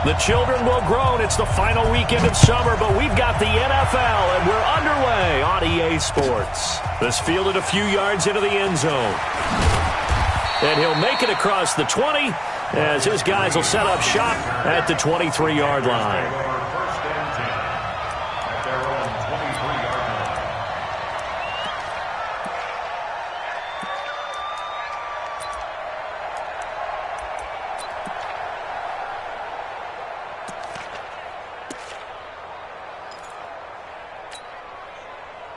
The children will groan. It's the final weekend of summer, but we've got the NFL, and we're underway on EA Sports. This fielded a few yards into the end zone. And he'll make it across the 20 as his guys will set up shop at the 23-yard line.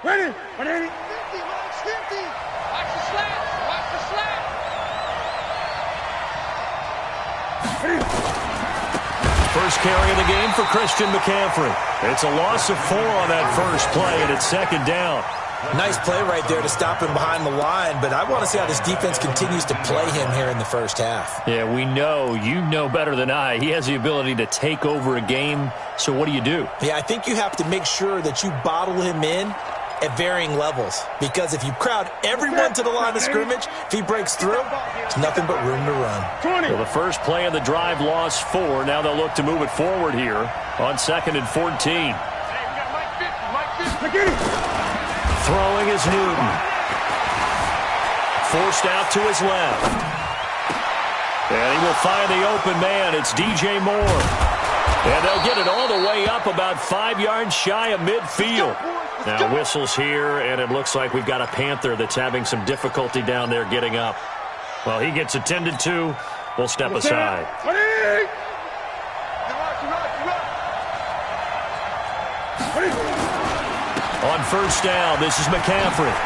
Ready, ready. 50, watch 50. Watch the slant. Watch the slant. First carry of the game for Christian McCaffrey. It's a loss of 4 on that first play, and it's second down. Nice play right there to stop him behind the line, but I want to see how this defense continues to play him here in the first half. Yeah, we know. You know better than I. He has the ability to take over a game, so what do you do? Yeah, I think you have to make sure that you bottle him in at varying levels, because if you crowd everyone to the line of scrimmage, if he breaks through, there's nothing but room to run. Well, the first play of the drive lost 4. Now they'll look to move it forward here on 2nd and 14. Hey, we got Mike 50. Throwing is Newton. Forced out to his left. And he will find the open man. It's DJ Moore. And they'll get it all the way up about 5 yards shy of midfield. Now whistles here, and it looks like we've got a Panther that's having some difficulty down there getting up. Well, he gets attended to. We'll step aside. On first down, this is McCaffrey.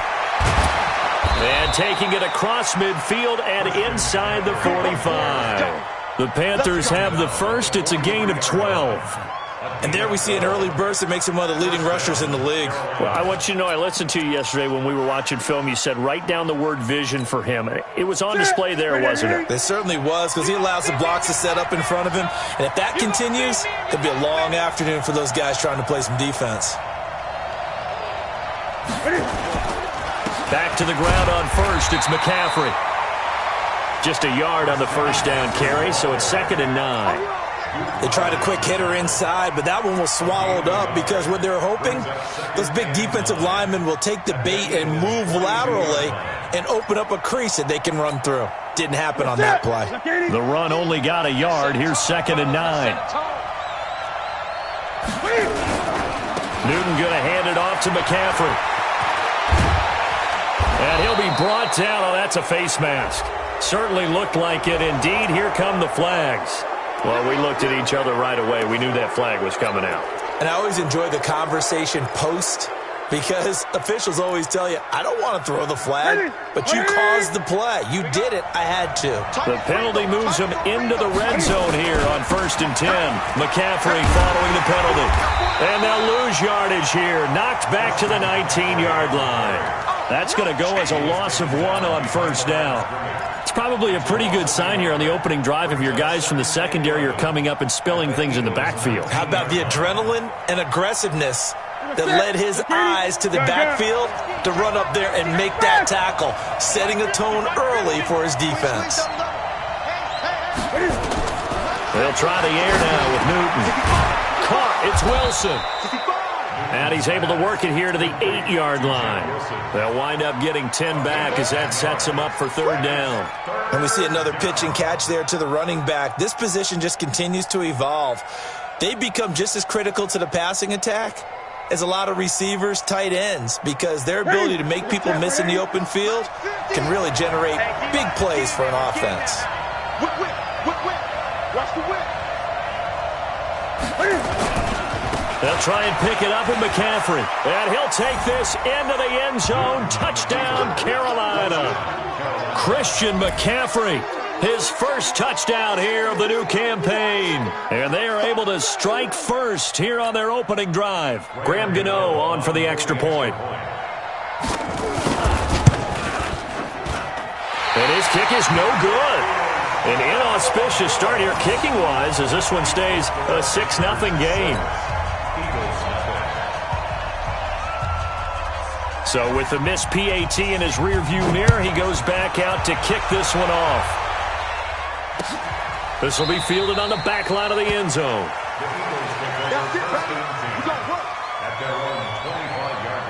And taking it across midfield and inside the 45. The Panthers have the first. It's a gain of 12. And there we see an early burst that makes him one of the leading rushers in the league. Well, I want you to know, I listened to you yesterday when we were watching film. You said write down the word vision for him. It was on display there, wasn't it? It certainly was, because he allows the blocks to set up in front of him. And if that continues, it'll be a long afternoon for those guys trying to play some defense. Back to the ground on first. It's McCaffrey. Just a yard on the first down carry, so it's 2nd and 9. They tried a quick hitter inside, but that one was swallowed up because what they're hoping, those big defensive linemen will take the bait and move laterally and open up a crease that they can run through. Didn't happen on that play. The run only got a yard. Here's 2nd and 9. Newton going to hand it off to McCaffrey. And he'll be brought down. Oh, that's a face mask. Certainly looked like it. Indeed, here come the flags. Well, we looked at each other right away. We knew that flag was coming out. And I always enjoy the conversation post, because officials always tell you, I don't want to throw the flag, but you caused the play. You did it. I had to. The penalty moves him into the red zone here on 1st and 10. McCaffrey following the penalty. And they'll lose yardage here. Knocked back to the 19-yard line. That's going to go as a loss of 1 on first down. It's probably a pretty good sign here on the opening drive if your guys from the secondary are coming up and spilling things in the backfield. How about the adrenaline and aggressiveness that led his eyes to the backfield to run up there and make that tackle, setting a tone early for his defense. They'll try the air now with Newton. Caught. It's Wilson. And he's able to work it here to the 8-yard line. They'll wind up getting 10 back as that sets him up for 3rd down. And we see another pitch and catch there to the running back. This position just continues to evolve. They become just as critical to the passing attack as a lot of receivers, tight ends, because their ability to make people miss in the open field can really generate big plays for an offense. Watch the whip. They'll try and pick it up with McCaffrey. And he'll take this into the end zone. Touchdown, Carolina. Christian McCaffrey, his first touchdown here of the new campaign. And they are able to strike first here on their opening drive. Graham Gano on for the extra point. And his kick is no good. An inauspicious start here kicking-wise as this one stays a 6-0 game. So with the missed PAT in his rearview mirror, he goes back out to kick this one off. This will be fielded on the back line of the end zone. That's it, baby. You got work. At their own 25-yard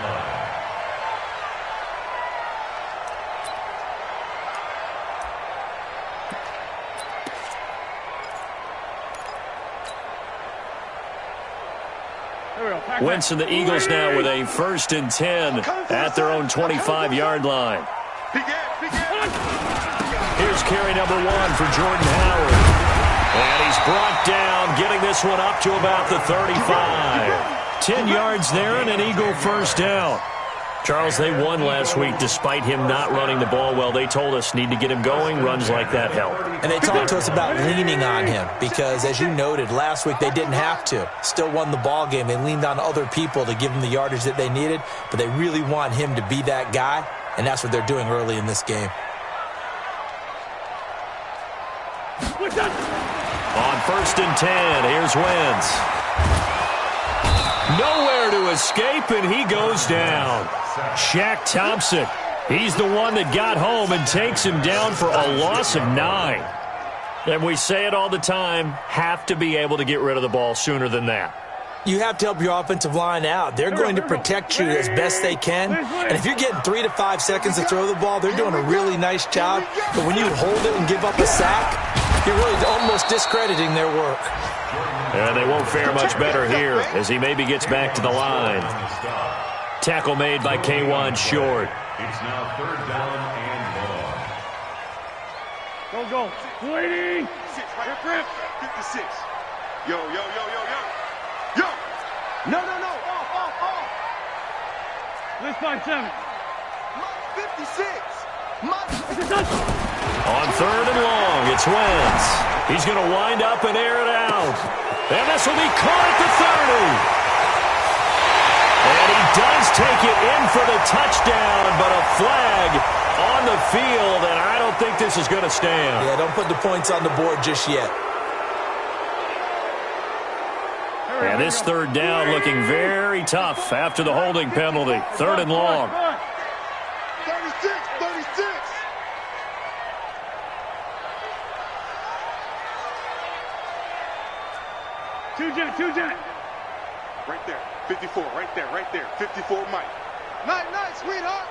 line. Wentz and the Eagles now with a 1st and 10 at their own 25-yard line. Here's carry number 1 for Jordan Howard. And he's brought down, getting this one up to about the 35. 10 yards there and an Eagle 1st down. Charles, they won last week despite him not running the ball well. They told us need to get him going. Runs like that help. And they talked to us about leaning on him because, as you noted, last week they didn't have to. Still won the ball game. They leaned on other people to give them the yardage that they needed, but they really want him to be that guy, and that's what they're doing early in this game. On 1st and 10, here's Wentz. Nowhere to escape, and he goes down. Shaq Thompson, he's the one that got home and takes him down for a loss of 9. And we say it all the time, have to be able to get rid of the ball sooner than that. You have to help your offensive line out. They're going to protect you as best they can. And if you're getting 3 to 5 seconds to throw the ball, they're doing a really nice job. But when you hold it and give up a sack, you're really almost discrediting their work. And they won't fare much better here as he maybe gets back to the line. Tackle made by K1 Short. It's now 3rd down and long. Go. 20. 56. Yo. No. Off. Let's find 7. 56. On 3rd and long, it's Wentz. He's going to wind up and air it out. And this will be caught at the 30. And he does take it in for the touchdown, but a flag on the field, and I don't think this is going to stand. Yeah, don't put the points on the board just yet. And this 3rd down looking very tough after the holding penalty. 3rd and long. 36. Two jet. Right there. 54. Right there. 54, Mike. Night, sweetheart.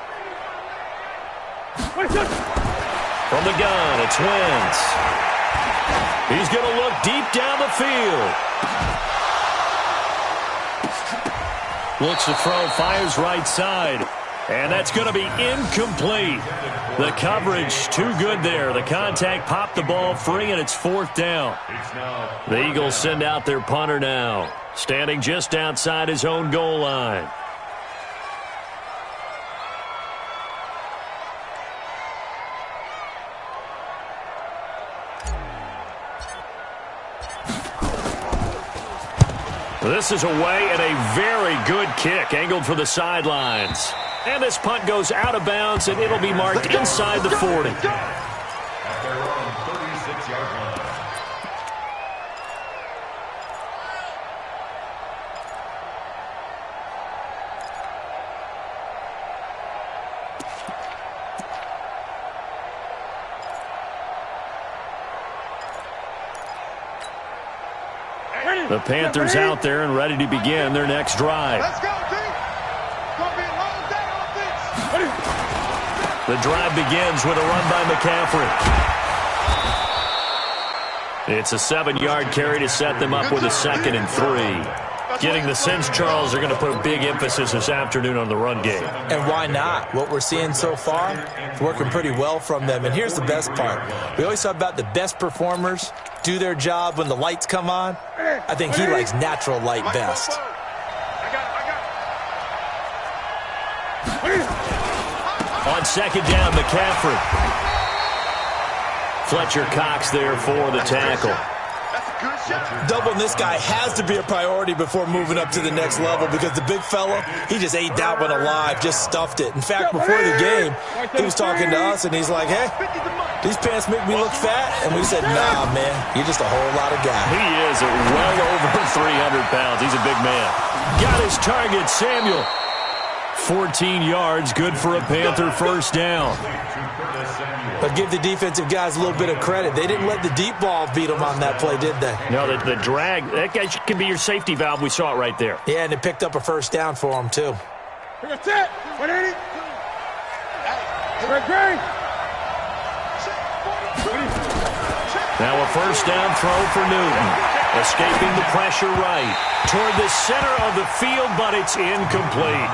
From the gun, it's Wentz. He's going to look deep down the field. Looks to throw, fires right side. And that's going to be incomplete. The coverage too good there. The contact popped the ball free, and it's 4th down. The Eagles send out their punter now, standing just outside his own goal line. This is away and a very good kick, angled for the sidelines. And this punt goes out of bounds, and it'll be marked inside the 40. At their own 36-yard line. The Panthers out there and ready to begin their next drive. Let's go, T. Gonna be a long day on this. The drive begins with a run by McCaffrey. It's a 7-yard carry to set them up with a 2nd and 3. Getting the sense, Charles, they're going to put a big emphasis this afternoon on the run game. And why not? What we're seeing so far is working pretty well from them. And here's the best part. We always talk about the best performers do their job when the lights come on. I think he likes natural light best. On 2nd down, McCaffrey. Fletcher Cox there for the tackle. Doubling this guy has to be a priority before moving up to the next level because the big fella, he just ate that one alive, just stuffed it. In fact, before the game, he was talking to us, and he's like, hey, these pants make me look fat. And we said, nah, man, you're just a whole lot of guy. He is at well over 300 pounds. He's a big man. Got his target, Samuel. 14 yards, good for a Panther 1st down. But give the defensive guys a little bit of credit. They didn't let the deep ball beat them on that play, did they? No, the drag, that guy can be your safety valve. We saw it right there. Yeah, and it picked up a first down for them, too. That's it. 180. Great. Now a first down throw for Newton. Escaping the pressure right. Toward the center of the field, but it's incomplete.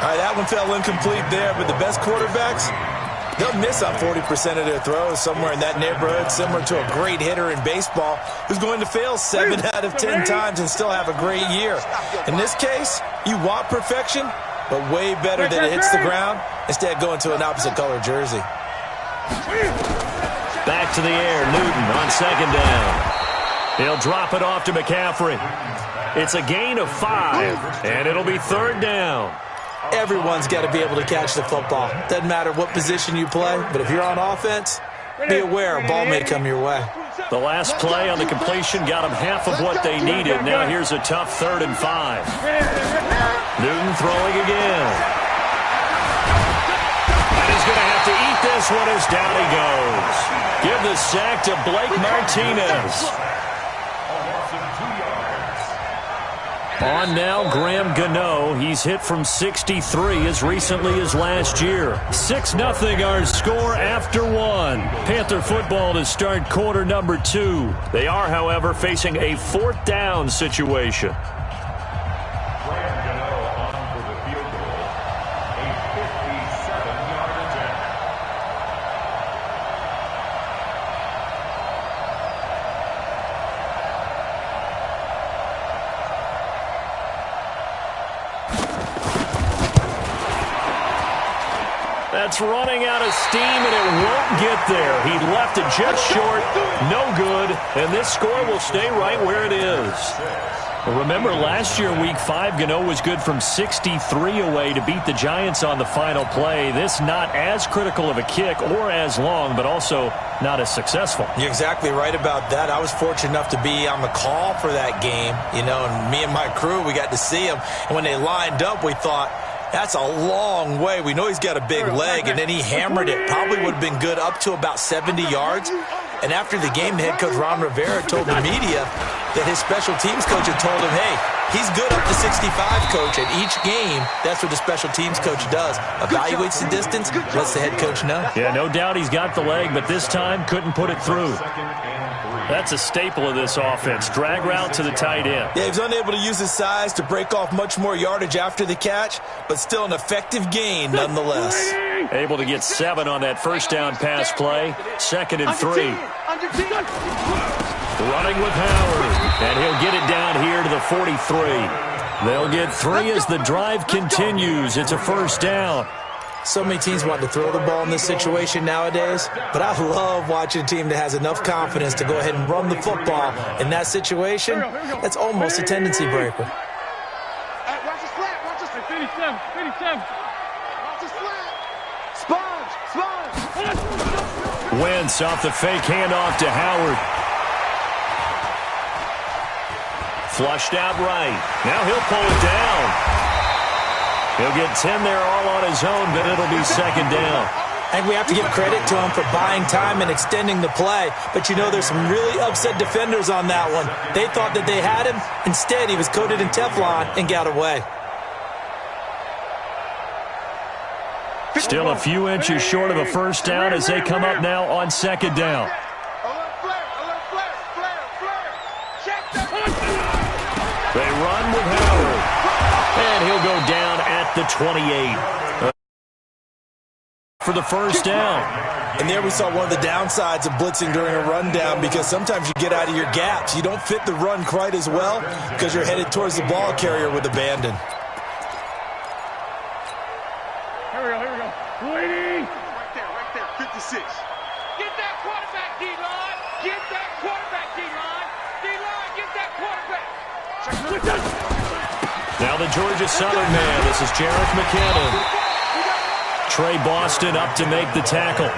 All right, that one fell incomplete there, but the best quarterbacks, they'll miss on 40% of their throws, somewhere in that neighborhood, similar to a great hitter in baseball who's going to fail 7 out of 10 times and still have a great year. In this case, you want perfection, but way better that it hits the ground instead of going to an opposite color jersey. Back to the air, Newton on second down. He'll drop it off to McCaffrey. It's a gain of 5, and it'll be third down. Everyone's got to be able to catch the football. Doesn't matter what position you play, but if you're on offense, be aware a ball may come your way. The last play on the completion got them half of what they needed. Now here's a tough 3rd and 5. Newton throwing again. And he's going to have to eat this one as down he goes. Give the sack to Blake Martinez. On now, Graham Gano. He's hit from 63 as recently as last year. 6-0 our score after 1. Panther football to start quarter number 2. They are, however, facing a 4th down situation. Graham Gano on for the field goal. A 57-yard attempt. That's running out of steam, and it won't get there. He left it just short, no good, and this score will stay right where it is. Remember, last year, Week 5, Gano was good from 63 away to beat the Giants on the final play. This not as critical of a kick or as long, but also not as successful. You're exactly right about that. I was fortunate enough to be on the call for that game, and me and my crew, we got to see them. And when they lined up, we thought, that's a long way. We know he's got a big leg, and then he hammered it. Probably would have been good up to about 70 yards. And after the game, the head coach Ron Rivera told the media that his special teams coach had told him, hey, he's good up to 65, coach. And each game, that's what the special teams coach does. Evaluates the distance, lets the head coach know. Yeah, no doubt he's got the leg, but this time couldn't put it through. That's a staple of this offense. Drag route to the tight end. Yeah, he was unable to use his size to break off much more yardage after the catch, but still an effective gain nonetheless. Able to get 7 on that first down pass play. 2nd and 3. Running with Howard, and he'll get it down here to the 43. They'll get 3 as the drive continues. It's a first down. So many teams want to throw the ball in this situation nowadays, but I love watching a team that has enough confidence to go ahead and run the football. In that situation, that's almost a tendency breaker. Watch the flat. Watch the 57. Watch the flat. Sponge. Wentz off the fake handoff to Howard. Flushed out right. Now he'll pull it down. He'll get 10 there all on his own, but it'll be 2nd down. And we have to give credit to him for buying time and extending the play. But there's some really upset defenders on that one. They thought that they had him. Instead, he was coated in Teflon and got away. Still a few inches short of a first down as they come up now on 2nd down. They run with Howard. And he'll go down at the 28 for the first down. And there we saw one of the downsides of blitzing during a rundown, because sometimes you get out of your gaps. You don't fit the run quite as well because you're headed towards the ball carrier with abandon. Here we go. Waiting. Right there, 56. Get that quarterback, D-line. Get that quarterback, D-line. D-line, get that quarterback. Now the Georgia Southern man. This is Jerick McKinnon. Trey Boston up to make the tackle.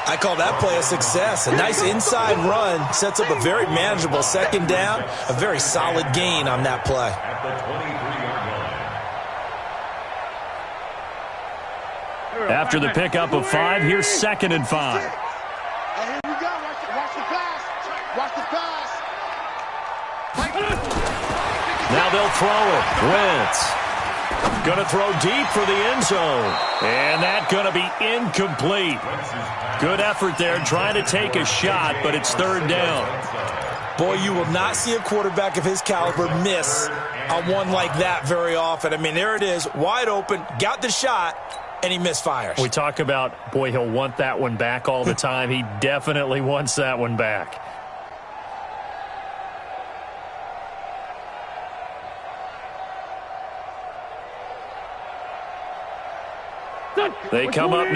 I call that play a success. A nice inside run sets up a very manageable 2nd down. A very solid gain on that play. At the 23-yard line. After the pickup of 5, here's 2nd and 5. And here we go. Watch the pass. Watch the pass. Now they'll throw it. Wentz going to throw deep for the end zone. And that's going to be incomplete. Good effort there trying to take a shot, but it's 3rd down. Boy, you will not see a quarterback of his caliber miss on one like that very often. I mean, there it is, wide open, got the shot, and he misfires. We talk about, boy, he'll want that one back all the time. He definitely wants that one back. They come up now.